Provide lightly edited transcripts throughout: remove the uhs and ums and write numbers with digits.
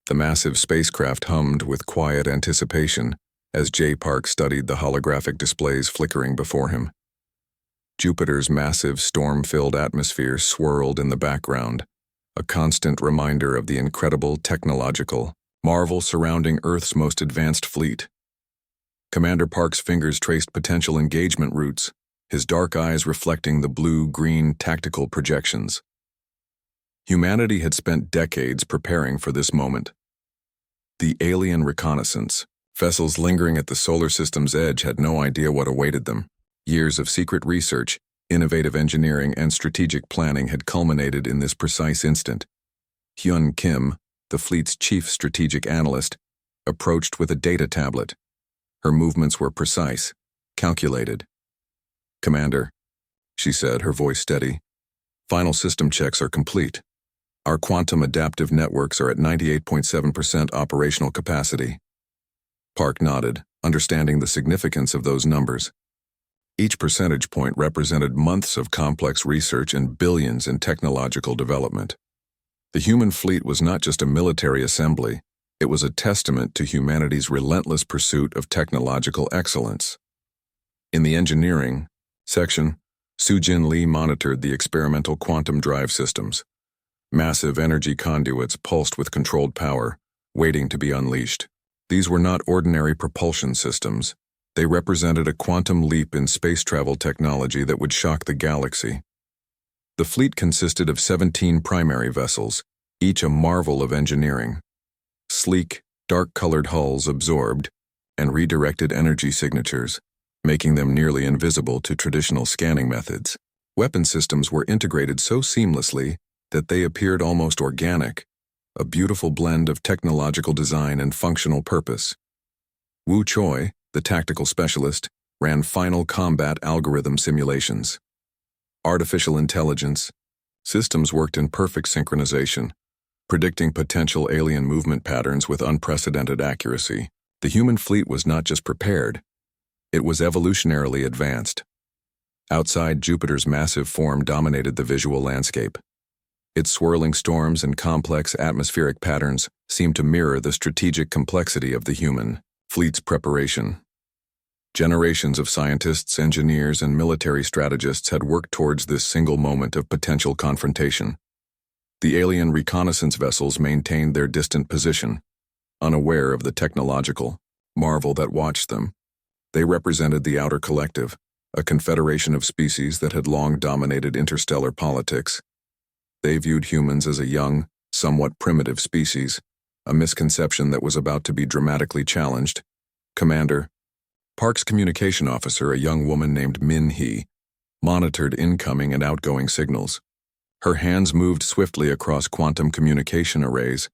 The massive spacecraft hummed with quiet anticipation as J. Park studied the holographic displays flickering before him. Jupiter's massive storm-filled atmosphere swirled in the background, a constant reminder of the incredible technological marvel surrounding Earth's most advanced fleet. Commander Park's fingers traced potential engagement routes, his dark eyes reflecting the blue-green tactical projections. Humanity had spent decades preparing for this moment. The alien reconnaissance, vessels lingering at the solar system's edge, had no idea what awaited them. Years of secret research, innovative engineering, and strategic planning had culminated in this precise instant. Hyun Kim, the fleet's chief strategic analyst, approached with a data tablet. Her movements were precise, calculated. "Commander," she said, her voice steady, "final system checks are complete. Our quantum adaptive networks are at 98.7% operational capacity." Park nodded, understanding the significance of those numbers. Each percentage point represented months of complex research and billions in technological development. The human fleet was not just a military assembly, it was a testament to humanity's relentless pursuit of technological excellence. In the engineering section, Soo-Jin Lee monitored the experimental quantum drive systems. Massive energy conduits pulsed with controlled power, waiting to be unleashed. These were not ordinary propulsion systems. They represented a quantum leap in space travel technology that would shock the galaxy. The fleet consisted of 17 primary vessels, each a marvel of engineering. Sleek, dark-colored hulls absorbed and redirected energy signatures, making them nearly invisible to traditional scanning methods. Weapon systems were integrated so seamlessly that they appeared almost organic, a beautiful blend of technological design and functional purpose. Wu Choi, the tactical specialist, ran final combat algorithm simulations. Artificial intelligence systems worked in perfect synchronization, predicting potential alien movement patterns with unprecedented accuracy. The human fleet was not just prepared, it was evolutionarily advanced. Outside, Jupiter's massive form dominated the visual landscape. Its swirling storms and complex atmospheric patterns seemed to mirror the strategic complexity of the human fleet's preparation. Generations of scientists, engineers, and military strategists had worked towards this single moment of potential confrontation. The alien reconnaissance vessels maintained their distant position, unaware of the technological marvel that watched them. They represented the outer collective, a confederation of species that had long dominated interstellar politics. They viewed humans as a young, somewhat primitive species, a misconception that was about to be dramatically challenged. "Commander," Park's communication officer, a young woman named Min Hee, monitored incoming and outgoing signals. Her hands moved swiftly across quantum communication arrays,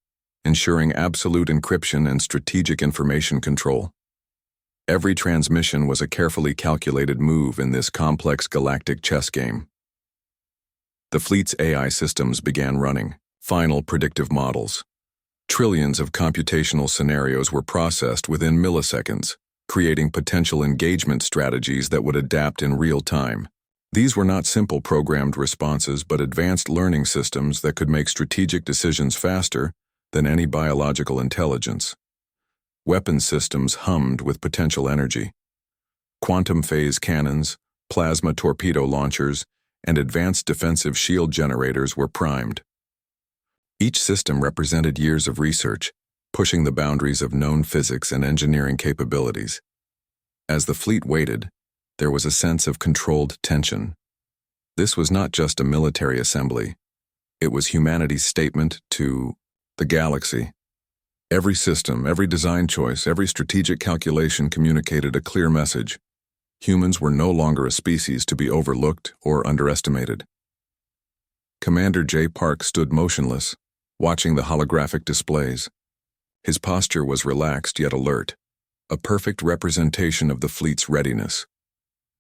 ensuring absolute encryption and strategic information control. Every transmission was a carefully calculated move in this complex galactic chess game. The fleet's AI systems began running final predictive models. Trillions of computational scenarios were processed within milliseconds, creating potential engagement strategies that would adapt in real time. These were not simple programmed responses, but advanced learning systems that could make strategic decisions faster than any biological intelligence. Weapon systems hummed with potential energy. Quantum phase cannons, plasma torpedo launchers, and advanced defensive shield generators were primed. Each system represented years of research, pushing the boundaries of known physics and engineering capabilities. As the fleet waited, there was a sense of controlled tension. This was not just a military assembly. It was humanity's statement to the galaxy. Every system, every design choice, every strategic calculation communicated a clear message. Humans were no longer a species to be overlooked or underestimated. Commander J. Park stood motionless, watching the holographic displays. His posture was relaxed yet alert, a perfect representation of the fleet's readiness.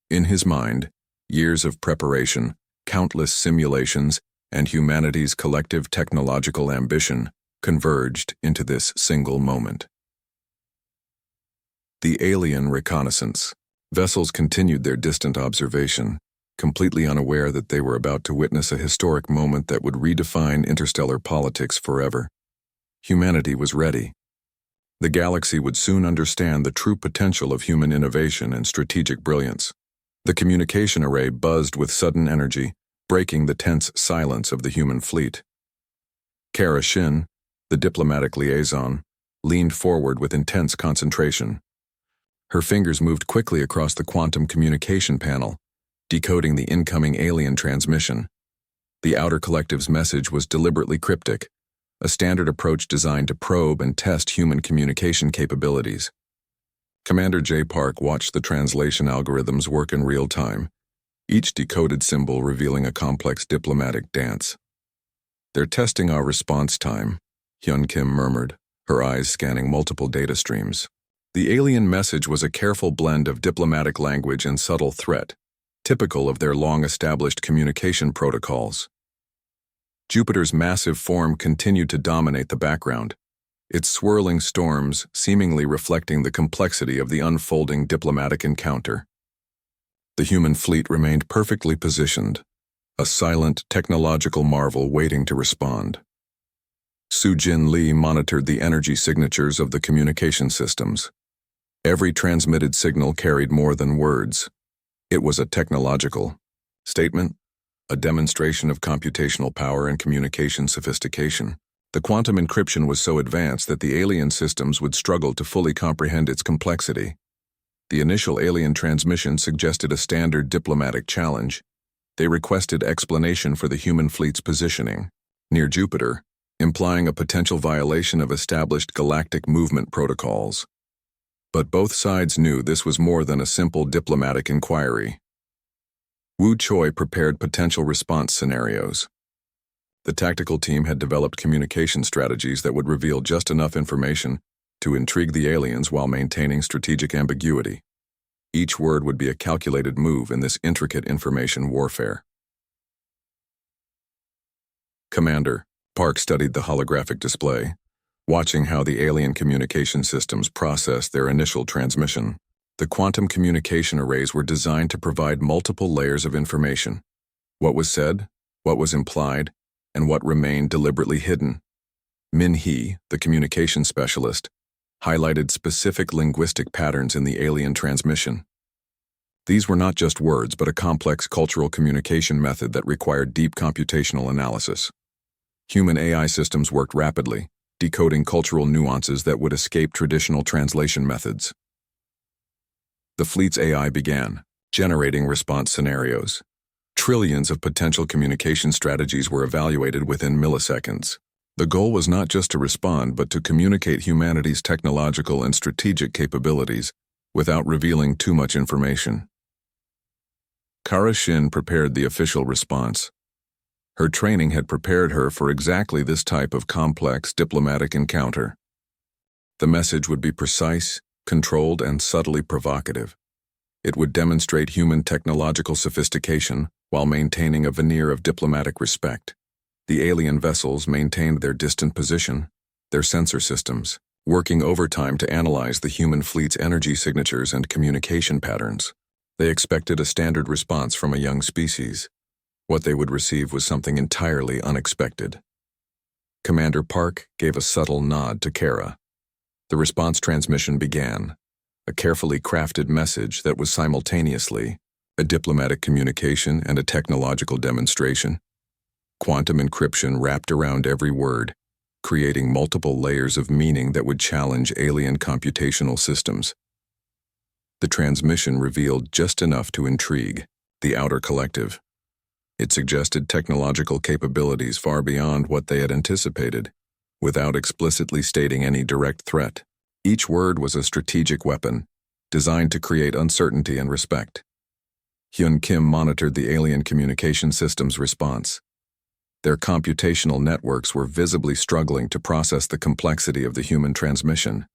In his mind, years of preparation, countless simulations, and humanity's collective technological ambition converged into this single moment. The alien reconnaissance. Vessels continued their distant observation, completely unaware that they were about to witness a historic moment that would redefine interstellar politics forever. Humanity was ready. The galaxy would soon understand the true potential of human innovation and strategic brilliance. The communication array buzzed with sudden energy, breaking the tense silence of the human fleet. Kara Shin, the diplomatic liaison, leaned forward with intense concentration. Her fingers moved quickly across the quantum communication panel, decoding the incoming alien transmission. The outer collective's message was deliberately cryptic, a standard approach designed to probe and test human communication capabilities. Commander J. Park watched the translation algorithms work in real time, each decoded symbol revealing a complex diplomatic dance. "They're testing our response time," Hyun Kim murmured, her eyes scanning multiple data streams. The alien message was a careful blend of diplomatic language and subtle threat, typical of their long-established communication protocols. Jupiter's massive form continued to dominate the background, its swirling storms seemingly reflecting the complexity of the unfolding diplomatic encounter. The human fleet remained perfectly positioned, a silent technological marvel waiting to respond. Soo-Jin Lee monitored the energy signatures of the communication systems. Every transmitted signal carried more than words. It was a technological statement, a demonstration of computational power and communication sophistication. The quantum encryption was so advanced that the alien systems would struggle to fully comprehend its complexity. The initial alien transmission suggested a standard diplomatic challenge. They requested explanation for the human fleet's positioning near Jupiter, implying a potential violation of established galactic movement protocols. But both sides knew this was more than a simple diplomatic inquiry. Wu Choi prepared potential response scenarios. The tactical team had developed communication strategies that would reveal just enough information to intrigue the aliens while maintaining strategic ambiguity. Each word would be a calculated move in this intricate information warfare. Commander Park studied the holographic display, watching how the alien communication systems processed their initial transmission. The quantum communication arrays were designed to provide multiple layers of information: what was said, what was implied, and what remained deliberately hidden. Min Hee, the communication specialist, highlighted specific linguistic patterns in the alien transmission. These were not just words, but a complex cultural communication method that required deep computational analysis. Human AI systems worked rapidly, decoding cultural nuances that would escape traditional translation methods. The fleet's AI began generating response scenarios. Trillions of potential communication strategies were evaluated within milliseconds. The goal was not just to respond, but to communicate humanity's technological and strategic capabilities without revealing too much information. Kara Shin prepared the official response. Her training had prepared her for exactly this type of complex diplomatic encounter. The message would be precise, controlled, and subtly provocative. It would demonstrate human technological sophistication while maintaining a veneer of diplomatic respect. The alien vessels maintained their distant position, their sensor systems, working overtime to analyze the human fleet's energy signatures and communication patterns. They expected a standard response from a young species. What they would receive was something entirely unexpected. Commander Park gave a subtle nod to Kara. The response transmission began, a carefully crafted message that was simultaneously a diplomatic communication and a technological demonstration. Quantum encryption wrapped around every word, creating multiple layers of meaning that would challenge alien computational systems. The transmission revealed just enough to intrigue the outer collective. It suggested technological capabilities far beyond what they had anticipated, without explicitly stating any direct threat. Each word was a strategic weapon, designed to create uncertainty and respect. Hyun Kim monitored the alien communication system's response. Their computational networks were visibly struggling to process the complexity of the human transmission.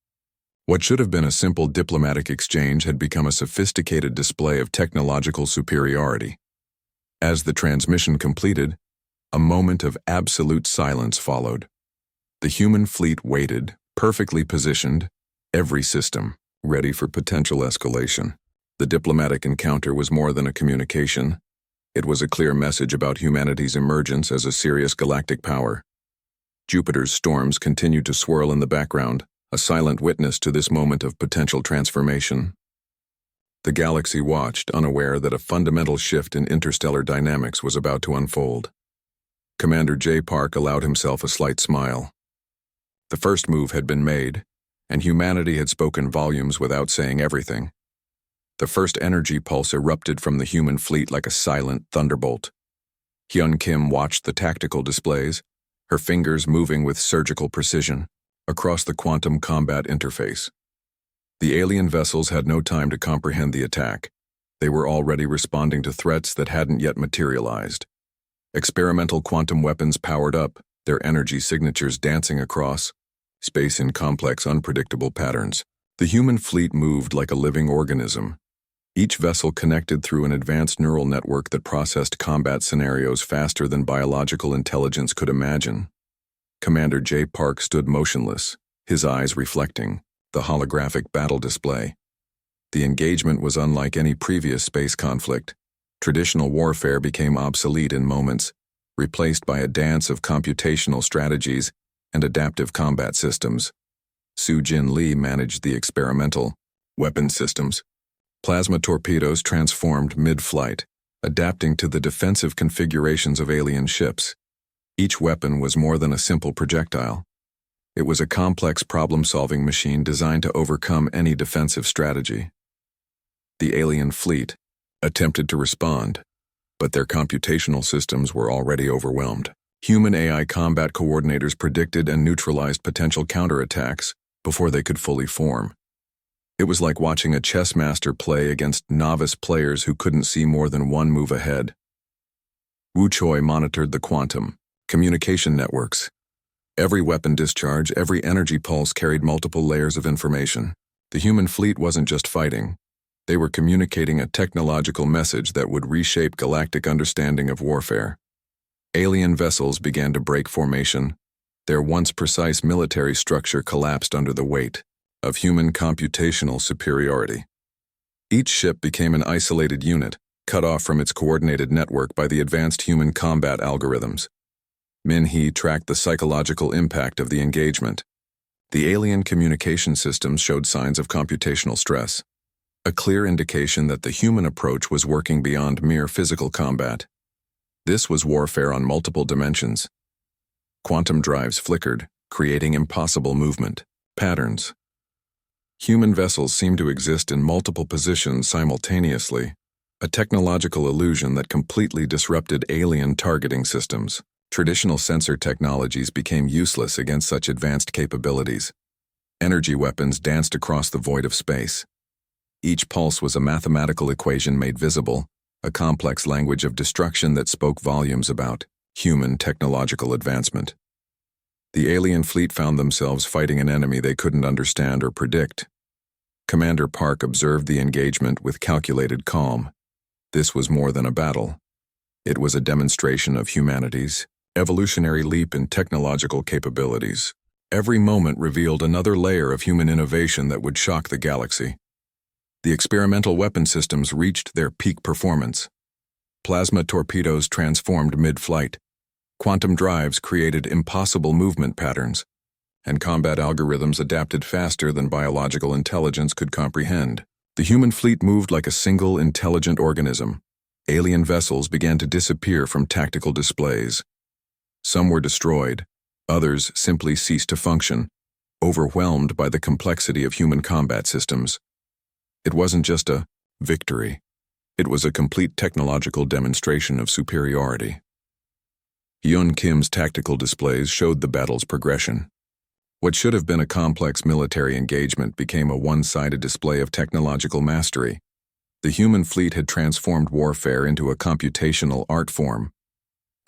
What should have been a simple diplomatic exchange had become a sophisticated display of technological superiority. As the transmission completed, a moment of absolute silence followed. The human fleet waited, perfectly positioned, every system ready for potential escalation. The diplomatic encounter was more than a communication. It was a clear message about humanity's emergence as a serious galactic power. Jupiter's storms continued to swirl in the background, a silent witness to this moment of potential transformation. The galaxy watched, unaware that a fundamental shift in interstellar dynamics was about to unfold. Commander J. Park allowed himself a slight smile. The first move had been made, and humanity had spoken volumes without saying everything. The first energy pulse erupted from the human fleet like a silent thunderbolt. Hyun Kim watched the tactical displays, her fingers moving with surgical precision across the quantum combat interface. The alien vessels had no time to comprehend the attack. They were already responding to threats that hadn't yet materialized. Experimental quantum weapons powered up, their energy signatures dancing across space in complex, unpredictable patterns. The human fleet moved like a living organism. Each vessel connected through an advanced neural network that processed combat scenarios faster than biological intelligence could imagine. Commander J. Park stood motionless, his eyes reflecting the holographic battle display. The engagement was unlike any previous space conflict. Traditional warfare became obsolete in moments, replaced by a dance of computational strategies and adaptive combat systems. Su Jin Lee managed the experimental weapon systems. Plasma torpedoes transformed mid-flight, adapting to the defensive configurations of alien ships. Each weapon was more than a simple projectile. It was a complex problem-solving machine designed to overcome any defensive strategy. The alien fleet attempted to respond, but their computational systems were already overwhelmed. Human AI combat coordinators predicted and neutralized potential counterattacks before they could fully form. It was like watching a chess master play against novice players who couldn't see more than one move ahead. Wu Choi monitored the quantum communication networks. Every weapon discharge, every energy pulse carried multiple layers of information. The human fleet wasn't just fighting. They were communicating a technological message that would reshape galactic understanding of warfare. Alien vessels began to break formation. Their once precise military structure collapsed under the weight of human computational superiority. Each ship became an isolated unit, cut off from its coordinated network by the advanced human combat algorithms. Min Hee tracked the psychological impact of the engagement. The alien communication systems showed signs of computational stress, a clear indication that the human approach was working beyond mere physical combat. This was warfare on multiple dimensions. Quantum drives flickered, creating impossible movement patterns. Human vessels seemed to exist in multiple positions simultaneously, a technological illusion that completely disrupted alien targeting systems. Traditional sensor technologies became useless against such advanced capabilities. Energy weapons danced across the void of space. Each pulse was a mathematical equation made visible, a complex language of destruction that spoke volumes about human technological advancement. The alien fleet found themselves fighting an enemy they couldn't understand or predict. Commander Park observed the engagement with calculated calm. This was more than a battle. It was a demonstration of humanity's evolutionary leap in technological capabilities. Every moment revealed another layer of human innovation that would shock the galaxy. The experimental weapon systems reached their peak performance. Plasma torpedoes transformed mid-flight. Quantum drives created impossible movement patterns, and combat algorithms adapted faster than biological intelligence could comprehend. The human fleet moved like a single intelligent organism. Alien vessels began to disappear from tactical displays. Some were destroyed, others simply ceased to function, overwhelmed by the complexity of human combat systems. It wasn't just a victory. It was a complete technological demonstration of superiority. Hyun Kim's tactical displays showed the battle's progression. What should have been a complex military engagement became a one-sided display of technological mastery. The human fleet had transformed warfare into a computational art form.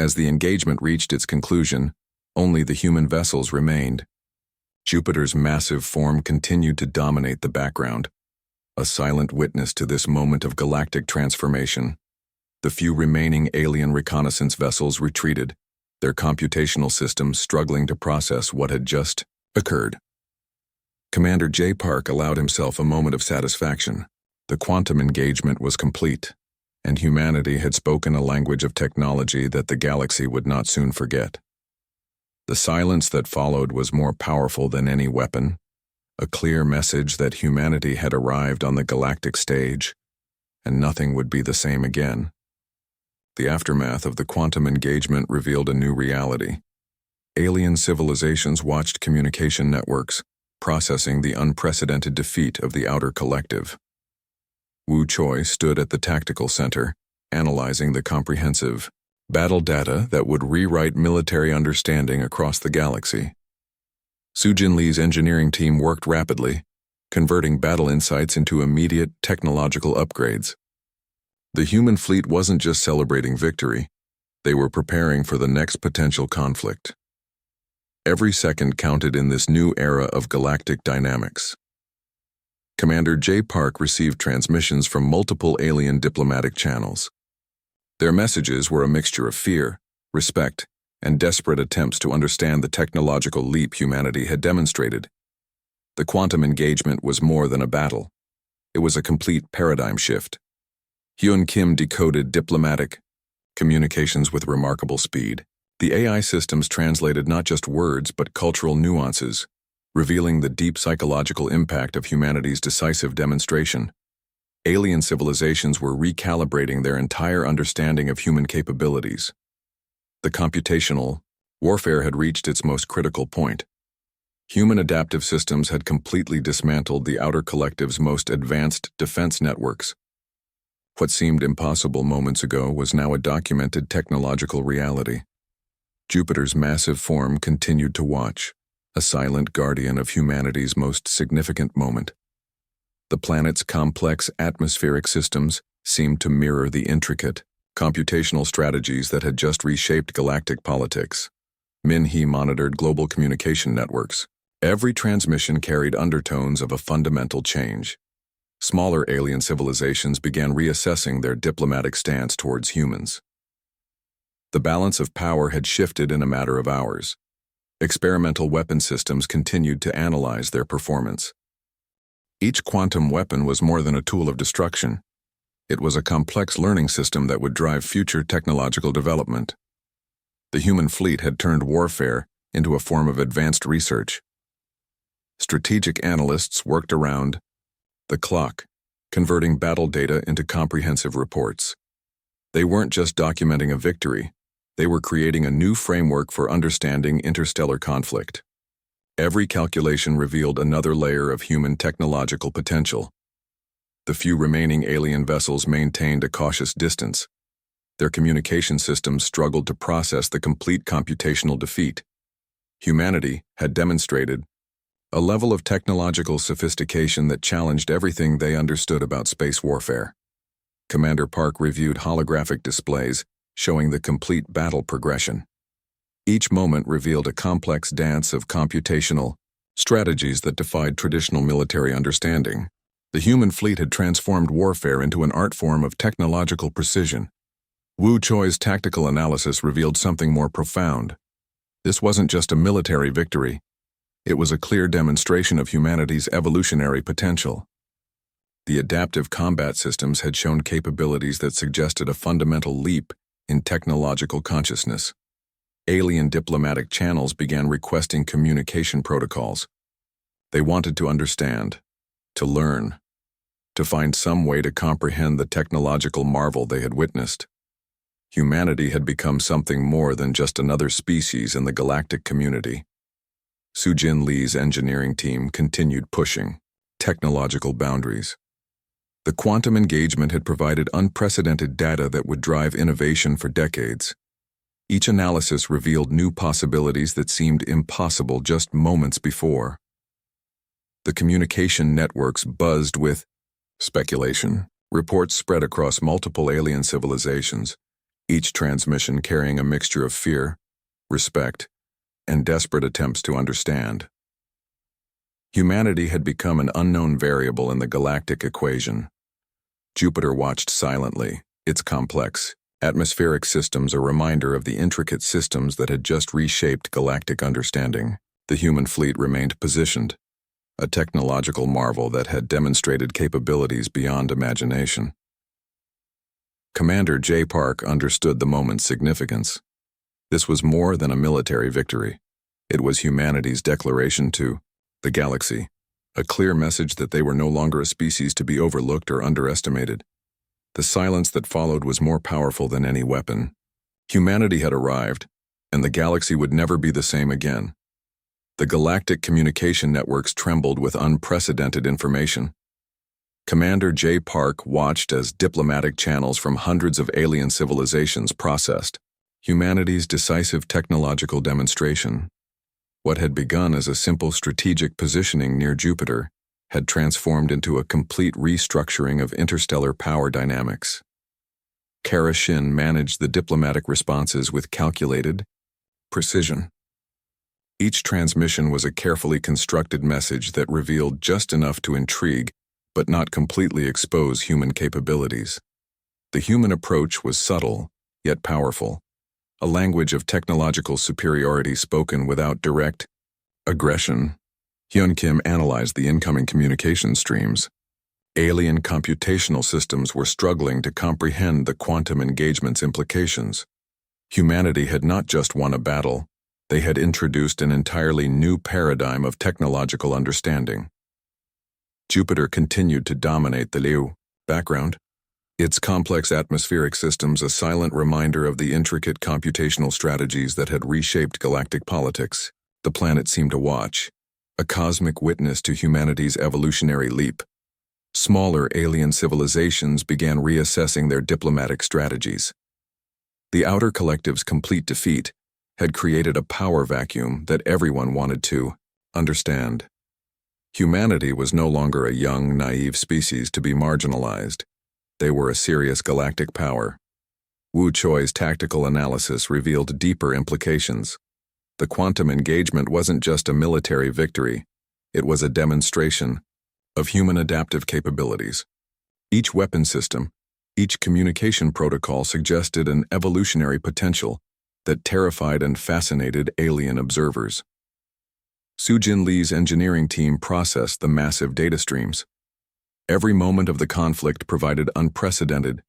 As the engagement reached its conclusion, only the human vessels remained. Jupiter's massive form continued to dominate the background, a silent witness to this moment of galactic transformation. The few remaining alien reconnaissance vessels retreated, their computational systems struggling to process what had just occurred. Commander J. Park allowed himself a moment of satisfaction. The quantum engagement was complete, and humanity had spoken a language of technology that the galaxy would not soon forget. The silence that followed was more powerful than any weapon, a clear message that humanity had arrived on the galactic stage, and nothing would be the same again. The aftermath of the quantum engagement revealed a new reality. Alien civilizations watched communication networks, processing the unprecedented defeat of the outer collective. Wu Choi stood at the tactical center, analyzing the comprehensive battle data that would rewrite military understanding across the galaxy. Sujin Lee's engineering team worked rapidly, converting battle insights into immediate technological upgrades. The human fleet wasn't just celebrating victory, they were preparing for the next potential conflict. Every second counted in this new era of galactic dynamics. Commander J. Park received transmissions from multiple alien diplomatic channels. Their messages were a mixture of fear, respect, and desperate attempts to understand the technological leap humanity had demonstrated. The quantum engagement was more than a battle. It was a complete paradigm shift. Hyun Kim decoded diplomatic communications with remarkable speed. The AI systems translated not just words but cultural nuances, revealing the deep psychological impact of humanity's decisive demonstration. Alien civilizations were recalibrating their entire understanding of human capabilities. The computational warfare had reached its most critical point. Human adaptive systems had completely dismantled the outer collective's most advanced defense networks. What seemed impossible moments ago was now a documented technological reality. Jupiter's massive form continued to watch, a silent guardian of humanity's most significant moment. The planet's complex atmospheric systems seemed to mirror the intricate, computational strategies that had just reshaped galactic politics. Min-Hee monitored global communication networks. Every transmission carried undertones of a fundamental change. Smaller alien civilizations began reassessing their diplomatic stance towards humans. The balance of power had shifted in a matter of hours. Experimental weapon systems continued to analyze their performance. Each quantum weapon was more than a tool of destruction. It was a complex learning system that would drive future technological development. The human fleet had turned warfare into a form of advanced research. Strategic analysts worked around the clock, converting battle data into comprehensive reports. They weren't just documenting a victory, they were creating a new framework for understanding interstellar conflict. Every calculation revealed another layer of human technological potential. The few remaining alien vessels maintained a cautious distance. Their communication systems struggled to process the complete computational defeat. Humanity had demonstrated a level of technological sophistication that challenged everything they understood about space warfare. Commander Park reviewed holographic displays showing the complete battle progression. Each moment revealed a complex dance of computational strategies that defied traditional military understanding. The human fleet had transformed warfare into an art form of technological precision. Wu Choi's tactical analysis revealed something more profound. This wasn't just a military victory. It was a clear demonstration of humanity's evolutionary potential. The adaptive combat systems had shown capabilities that suggested a fundamental leap in technological consciousness. Alien diplomatic channels began requesting communication protocols. They wanted to understand, to learn, to find some way to comprehend the technological marvel they had witnessed. Humanity had become something more than just another species in the galactic community. Sujin Lee's engineering team continued pushing technological boundaries. The quantum engagement had provided unprecedented data that would drive innovation for decades. Each analysis revealed new possibilities that seemed impossible just moments before. The communication networks buzzed with speculation. Reports spread across multiple alien civilizations, each transmission carrying a mixture of fear, respect, and desperate attempts to understand. Humanity had become an unknown variable in the galactic equation. Jupiter watched silently, its complex, atmospheric systems a reminder of the intricate systems that had just reshaped galactic understanding. The human fleet remained positioned, a technological marvel that had demonstrated capabilities beyond imagination. Commander J. Park understood the moment's significance. This was more than a military victory. It was humanity's declaration to the galaxy, a clear message that they were no longer a species to be overlooked or underestimated. The silence that followed was more powerful than any weapon. Humanity had arrived, and the galaxy would never be the same again. The galactic communication networks trembled with unprecedented information. Commander J. Park watched as diplomatic channels from hundreds of alien civilizations processed humanity's decisive technological demonstration. What had begun as a simple strategic positioning near Jupiter had transformed into a complete restructuring of interstellar power dynamics. Kara Shin managed the diplomatic responses with calculated precision. Each transmission was a carefully constructed message that revealed just enough to intrigue but not completely expose human capabilities. The human approach was subtle, yet powerful, a language of technological superiority spoken without direct aggression. Hyun Kim analyzed the incoming communication streams. Alien computational systems were struggling to comprehend the quantum engagement's implications. Humanity had not just won a battle, they had introduced an entirely new paradigm of technological understanding. Jupiter continued to dominate the Liu background, its complex atmospheric systems a silent reminder of the intricate computational strategies that had reshaped galactic politics. The planet seemed to watch, a cosmic witness to humanity's evolutionary leap. Smaller alien civilizations began reassessing their diplomatic strategies. The outer collective's complete defeat had created a power vacuum that everyone wanted to understand. Humanity was no longer a young, naive species to be marginalized. They were a serious galactic power. Wu Choi's tactical analysis revealed deeper implications. The quantum engagement wasn't just a military victory, it was a demonstration of human adaptive capabilities. Each weapon system, each communication protocol suggested an evolutionary potential that terrified and fascinated alien observers. Sujin Lee's engineering team processed the massive data streams. Every moment of the conflict provided unprecedented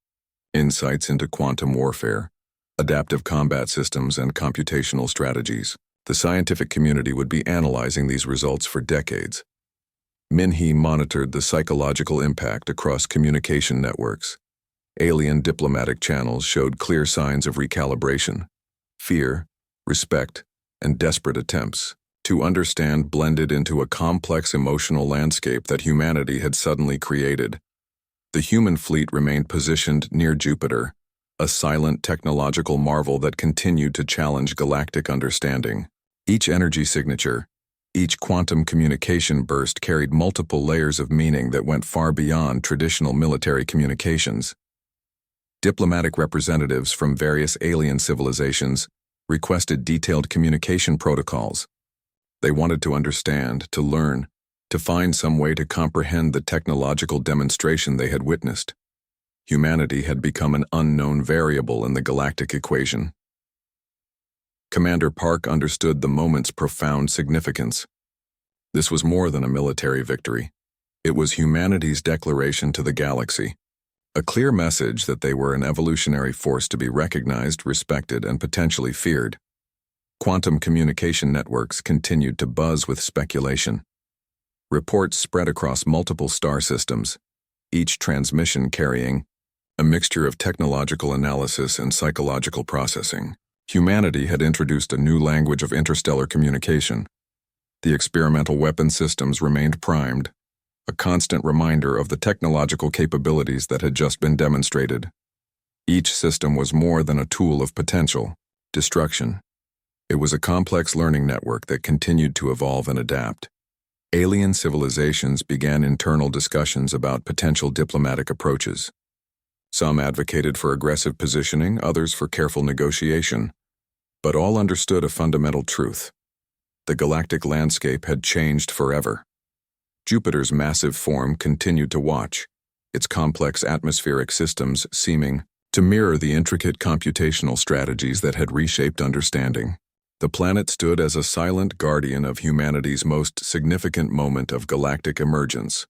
insights into quantum warfare, adaptive combat systems, and computational strategies. The scientific community would be analyzing these results for decades. Min-hee monitored the psychological impact across communication networks. Alien diplomatic channels showed clear signs of recalibration. Fear, respect, and desperate attempts to understand blended into a complex emotional landscape that humanity had suddenly created. The human fleet remained positioned near Jupiter, a silent technological marvel that continued to challenge galactic understanding. Each energy signature, each quantum communication burst carried multiple layers of meaning that went far beyond traditional military communications. Diplomatic representatives from various alien civilizations requested detailed communication protocols. They wanted to understand, to learn, to find some way to comprehend the technological demonstration they had witnessed. Humanity had become an unknown variable in the galactic equation. Commander Park understood the moment's profound significance. This was more than a military victory. It was humanity's declaration to the galaxy, a clear message that they were an evolutionary force to be recognized, respected, and potentially feared. Quantum communication networks continued to buzz with speculation. Reports spread across multiple star systems, each transmission carrying a mixture of technological analysis and psychological processing. Humanity had introduced a new language of interstellar communication. The experimental weapon systems remained primed, a constant reminder of the technological capabilities that had just been demonstrated. Each system was more than a tool of potential destruction. It was a complex learning network that continued to evolve and adapt. Alien civilizations began internal discussions about potential diplomatic approaches. Some advocated for aggressive positioning, others for careful negotiation. But all understood a fundamental truth. The galactic landscape had changed forever. Jupiter's massive form continued to watch, its complex atmospheric systems seeming to mirror the intricate computational strategies that had reshaped understanding. The planet stood as a silent guardian of humanity's most significant moment of galactic emergence.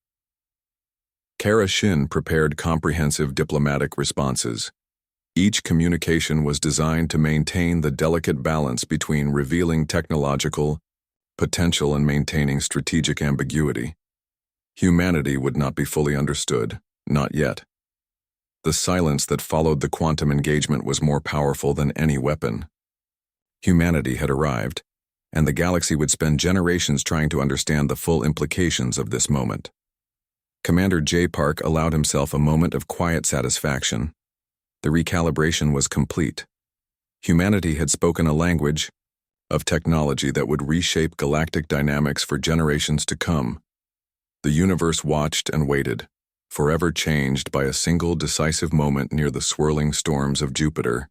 Kara Shin prepared comprehensive diplomatic responses. Each communication was designed to maintain the delicate balance between revealing technological potential and maintaining strategic ambiguity. Humanity would not be fully understood, not yet. The silence that followed the quantum engagement was more powerful than any weapon. Humanity had arrived, and the galaxy would spend generations trying to understand the full implications of this moment. Commander J. Park allowed himself a moment of quiet satisfaction. The recalibration was complete. Humanity had spoken a language of technology that would reshape galactic dynamics for generations to come. The universe watched and waited, forever changed by a single decisive moment near the swirling storms of Jupiter.